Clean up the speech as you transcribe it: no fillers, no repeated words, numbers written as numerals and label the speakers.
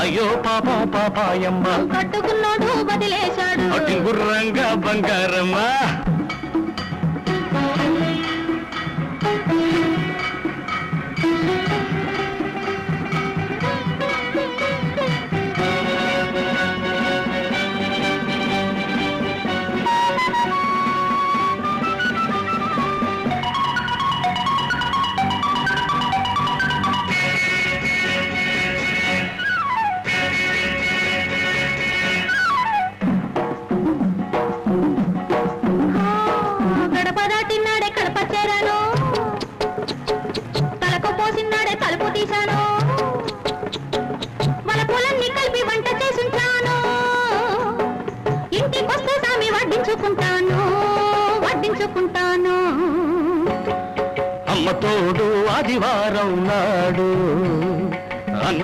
Speaker 1: అయ్యో పాపం పాపాయమ్మ
Speaker 2: కట్టుకున్నాడు వదిలేశాడు
Speaker 1: అటు గుర్రంగా బంగారమ్మ అమ్మ తోడు ఆదివారం నాడు